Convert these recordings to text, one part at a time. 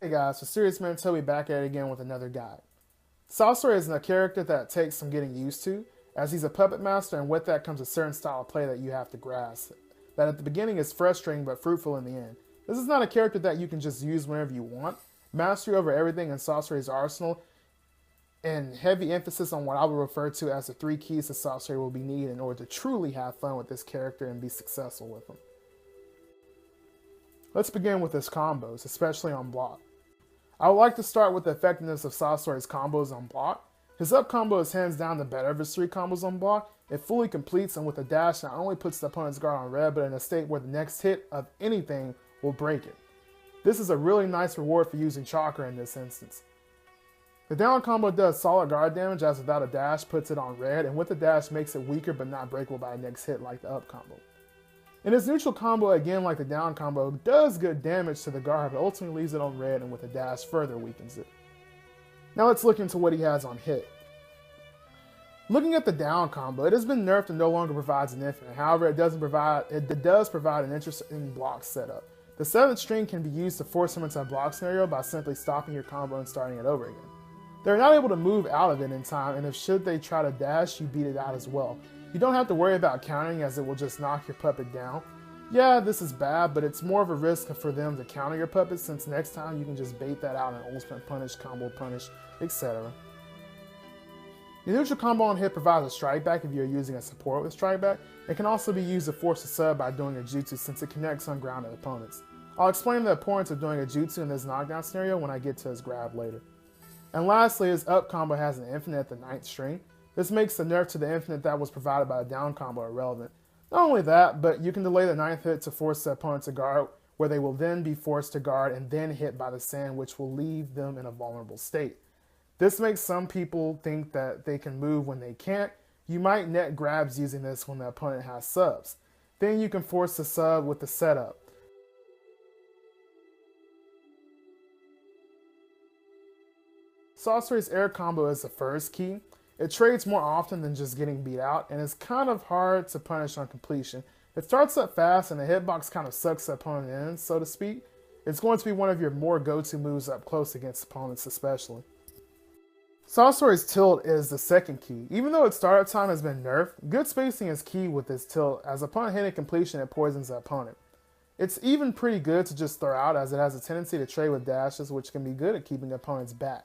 Hey guys, so Serious Man Toby back at it again with another guide. Sasori is a character that takes some getting used to, as he's a puppet master, and with that comes a certain style of play that you have to grasp. That at the beginning is frustrating but fruitful in the end. This is not a character that you can just use whenever you want. Mastery over everything in Sasori's arsenal, and heavy emphasis on what I will refer to as the three keys to Sasori will be needed in order to truly have fun with this character and be successful with him. Let's begin with his combos, especially on block. I would like to start with the effectiveness of Sasori's combos on block. His up combo is hands down the better of his three combos on block. It fully completes, and with a dash not only puts the opponent's guard on red, but in a state where the next hit of anything will break it. This is a really nice reward for using chakra in this instance. The down combo does solid guard damage, as without a dash puts it on red, and with the dash makes it weaker but not breakable by the next hit like the up combo. And his neutral combo, again like the down combo, does good damage to the guard, but ultimately leaves it on red, and with a dash further weakens it. Now let's look into what he has on hit. Looking at the down combo, it has been nerfed and no longer provides an infinite. However, it does provide an interesting block setup. The 7th string can be used to force him into a block scenario by simply stopping your combo and starting it over again. They're not able to move out of it in time, and if should they try to dash, you beat it out as well. You don't have to worry about countering, as it will just knock your puppet down. Yeah, this is bad, but it's more of a risk for them to counter your puppet, since next time you can just bait that out and ultimate punish, combo punish, etc. The neutral combo on hit provides a strike back if you're using a support with strike back. It can also be used to force a sub by doing a jutsu, since it connects ungrounded opponents. I'll explain the importance of doing a jutsu in this knockdown scenario when I get to his grab later. And lastly, his up combo has an infinite at the 9th string. This makes the nerf to the infinite that was provided by the down combo irrelevant. Not only that, but you can delay the 9th hit to force the opponent to guard, where they will then be forced to guard and then hit by the sand, which will leave them in a vulnerable state. This makes some people think that they can move when they can't. You might net grabs using this when the opponent has subs. Then you can force the sub with the setup. Sasori's air combo is the first key. It trades more often than just getting beat out, and is kind of hard to punish on completion. It starts up fast, and the hitbox kind of sucks the opponent in, so to speak. It's going to be one of your more go-to moves up close against opponents especially. Sasori's tilt is the second key. Even though its startup time has been nerfed, good spacing is key with this tilt, as upon hitting completion it poisons the opponent. It's even pretty good to just throw out, as it has a tendency to trade with dashes, which can be good at keeping opponents back.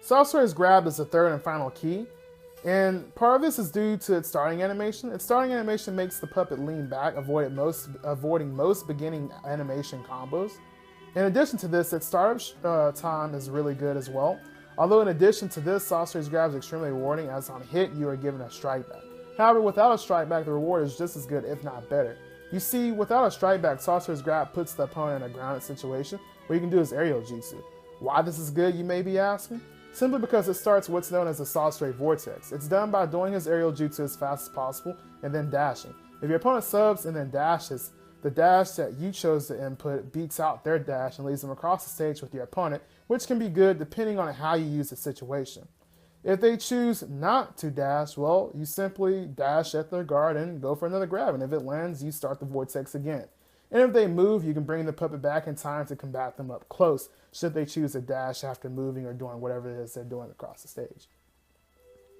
Sasori's grab is the third and final key, and part of this is due to its starting animation. Its starting animation makes the puppet lean back, avoiding most beginning animation combos. In addition to this, its startup time is really good as well. Although in addition to this, Sasori's grab is extremely rewarding, as on hit you are given a strike back. However, without a strike back, the reward is just as good, if not better. You see, without a strike back, Sasori's grab puts the opponent in a grounded situation where you can do his aerial jutsu. Why this is good, you may be asking? Simply because it starts what's known as the Sasori vortex. It's done by doing his aerial jutsu as fast as possible and then dashing. If your opponent subs and then dashes, the dash that you chose to input beats out their dash and leads them across the stage with your opponent, which can be good depending on how you use the situation. If they choose not to dash, well, you simply dash at their guard and go for another grab, and if it lands, you start the vortex again. And if they move, you can bring the puppet back in time to combat them up close, should they choose to dash after moving or doing whatever it is they're doing across the stage.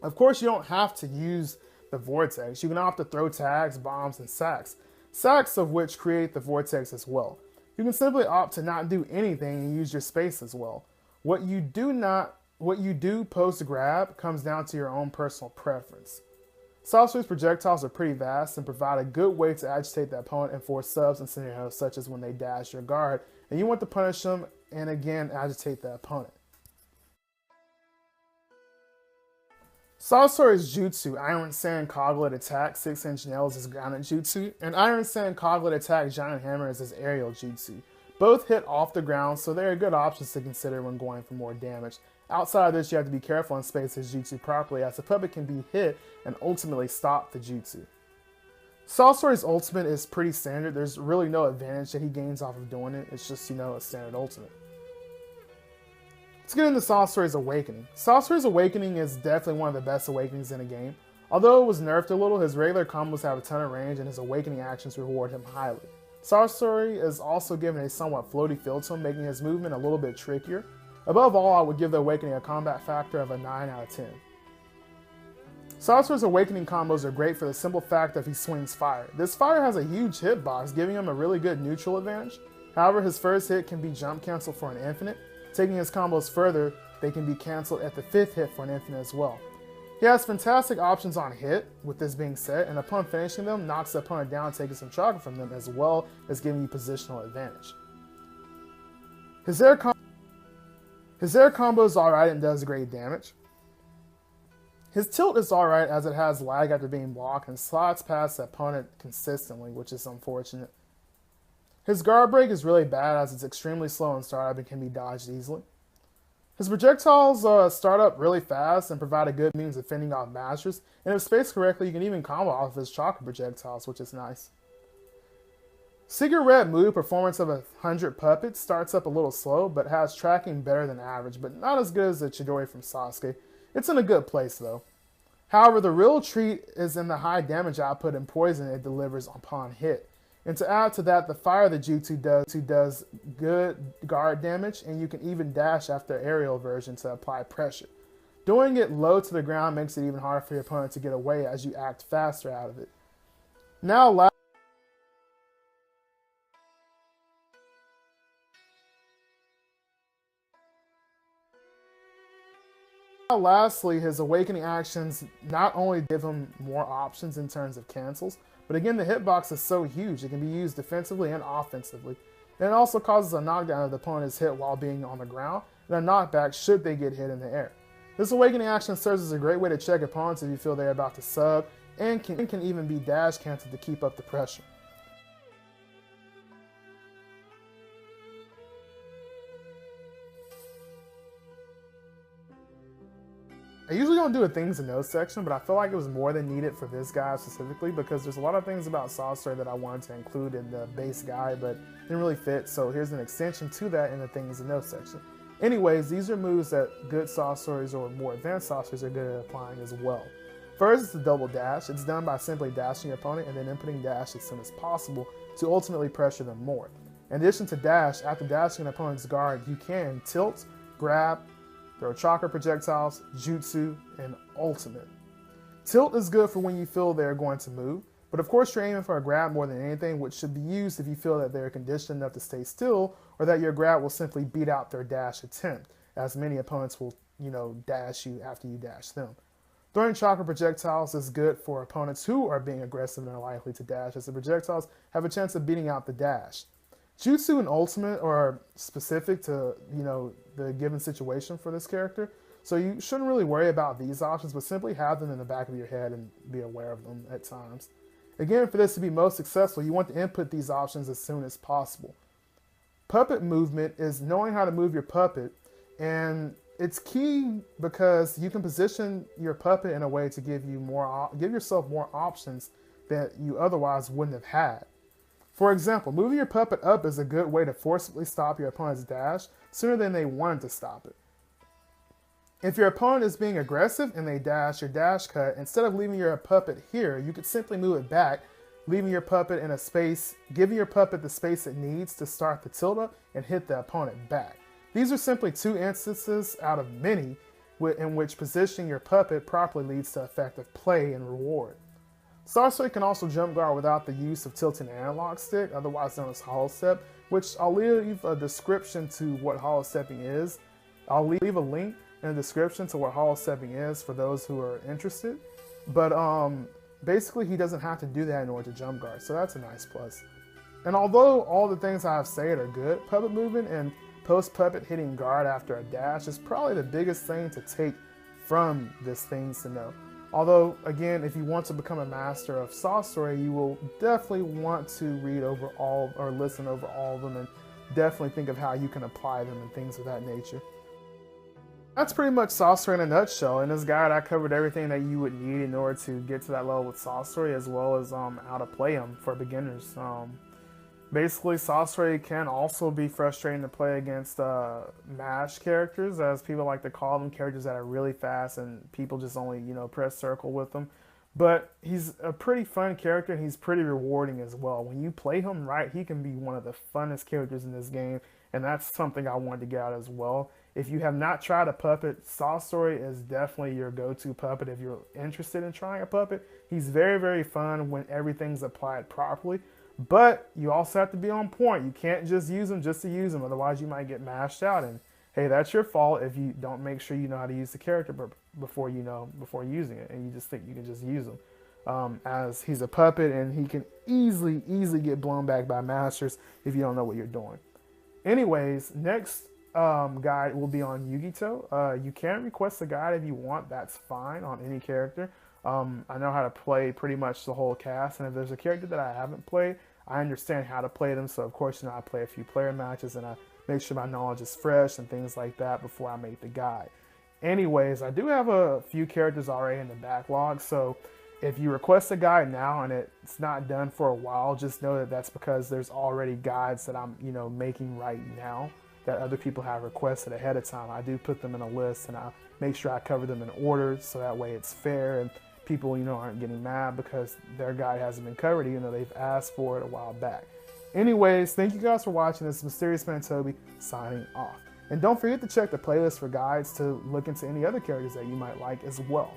Of course, you don't have to use the vortex. You can opt to throw tags, bombs, and sacks. Sacks of which create the vortex as well. You can simply opt to not do anything and use your space as well. What you do post grab comes down to your own personal preference. Sasori's projectiles are pretty vast and provide a good way to agitate the opponent and force subs in scenarios such as when they dash your guard and you want to punish them and again agitate the opponent. Sasori's Jutsu, Iron Sand Coglet Attack, 6-inch Nails is grounded Jutsu, and Iron Sand Coglet Attack Giant Hammer is his aerial Jutsu. Both hit off the ground, so they are good options to consider when going for more damage, Outside of this, you have to be careful and space his jutsu properly, as the puppet can be hit and ultimately stop the jutsu. Sasori's ultimate is pretty standard. There's really no advantage that he gains off of doing it. It's just, a standard ultimate. Let's get into Sasori's Awakening. Sasori's Awakening is definitely one of the best awakenings in the game. Although it was nerfed a little, his regular combos have a ton of range and his awakening actions reward him highly. Sasori is also given a somewhat floaty feel to him, making his movement a little bit trickier. Above all, I would give the Awakening a combat factor of a 9 out of 10. Sasori's Awakening combos are great for the simple fact that he swings fire. This fire has a huge hitbox, giving him a really good neutral advantage. However, his first hit can be jump canceled for an infinite. Taking his combos further, they can be cancelled at the 5th hit for an infinite as well. He has fantastic options on hit, with this being said, and upon finishing them, knocks the opponent down, taking some chakra from them, as well as giving you positional advantage. His air combo is alright and does great damage. His tilt is alright as it has lag after being blocked and slides past the opponent consistently, which is unfortunate. His guard break is really bad as it's extremely slow in startup and can be dodged easily. His projectiles start up really fast and provide a good means of fending off masters, and if spaced correctly, you can even combo off his chakra projectiles, which is nice. Secret Red Mood Performance of 100 Puppets starts up a little slow, but has tracking better than average, but not as good as the Chidori from Sasuke. It's in a good place though. However, the real treat is in the high damage output and poison it delivers upon hit. And to add to that, the fire the Jutsu does good guard damage, and you can even dash after aerial version to apply pressure. Doing it low to the ground makes it even harder for your opponent to get away as you act faster out of it. Now lastly, his awakening actions not only give him more options in terms of cancels, but again, the hitbox is so huge, it can be used defensively and offensively. And it also causes a knockdown if the opponent is hit while being on the ground, and a knockback should they get hit in the air. This awakening action serves as a great way to check opponents if you feel they're about to sub, and can even be dash canceled to keep up the pressure. I usually don't do a things and notes section, but I feel like it was more than needed for this guy specifically because there's a lot of things about Sasori that I wanted to include in the base guide, but didn't really fit, so here's an extension to that in the things and notes section. Anyways, these are moves that good Sasoris or more advanced Sasoris are good at applying as well. First is the double dash. It's done by simply dashing your opponent and then inputting dash as soon as possible to ultimately pressure them more. In addition to dash, after dashing an opponent's guard, you can tilt, grab, throw chakra projectiles, jutsu, and ultimate. Tilt is good for when you feel they're going to move, but of course you're aiming for a grab more than anything, which should be used if you feel that they're conditioned enough to stay still, or that your grab will simply beat out their dash attempt, as many opponents will, dash you after you dash them. Throwing chakra projectiles is good for opponents who are being aggressive and are likely to dash, as the projectiles have a chance of beating out the dash. Jutsu and ultimate are specific to, the given situation for this character, so you shouldn't really worry about these options, but simply have them in the back of your head and be aware of them at times. Again, for this to be most successful, you want to input these options as soon as possible. Puppet movement is knowing how to move your puppet, and it's key because you can position your puppet in a way to give yourself more options that you otherwise wouldn't have had. For example, moving your puppet up is a good way to forcibly stop your opponent's dash sooner than they wanted to stop it. If your opponent is being aggressive and they dash your dash cut, instead of leaving your puppet here, you could simply move it back, leaving your puppet in a space, giving your puppet the space it needs to start the tilt up and hit the opponent back. These are simply two instances out of many in which positioning your puppet properly leads to effective play and reward. Sasori can also jump guard without the use of tilting an analog stick, otherwise known as hollow step, which I'll leave a description to what hollow stepping is. I'll leave a link in the description to what hollow stepping is for those who are interested. But basically he doesn't have to do that in order to jump guard, so that's a nice plus. And although all the things I've said are good, puppet movement and post-puppet hitting guard after a dash is probably the biggest thing to take from this things to know. Although, again, if you want to become a master of Sasori, you will definitely want to read over all or listen over all of them and definitely think of how you can apply them and things of that nature. That's pretty much Sasori in a nutshell. In this guide, I covered everything that you would need in order to get to that level with Sasori, as well as how to play him for beginners. Basically, Sasori can also be frustrating to play against mash characters, as people like to call them, characters that are really fast and people just only, press circle with them. But he's a pretty fun character and he's pretty rewarding as well. When you play him right, he can be one of the funnest characters in this game, and that's something I wanted to get out as well. If you have not tried a puppet, Sasori is definitely your go-to puppet if you're interested in trying a puppet. He's very, very fun when everything's applied properly. But you also have to be on point. You can't just use them just to use them, otherwise you might get mashed out. And hey, that's your fault if you don't make sure you know how to use the character before using it, and you just think you can just use him. As he's a puppet and he can easily get blown back by masters if you don't know what you're doing. Anyways, next guide will be on Yugito. You can request a guide if you want. That's fine on any character. I know how to play pretty much the whole cast, and if there's a character that I haven't played, I understand how to play them. So of course, I play a few player matches and I make sure my knowledge is fresh and things like that before I make the guide. Anyways, I do have a few characters already in the backlog, so if you request a guide now and it's not done for a while, just know that that's because there's already guides that I'm, making right now that other people have requested ahead of time. I do put them in a list and I make sure I cover them in order so that way it's fair and people, aren't getting mad because their guide hasn't been covered even though they've asked for it a while back. Anyways, thank you guys for watching. This is Mysterious Man Toby signing off. And don't forget to check the playlist for guides to look into any other characters that you might like as well.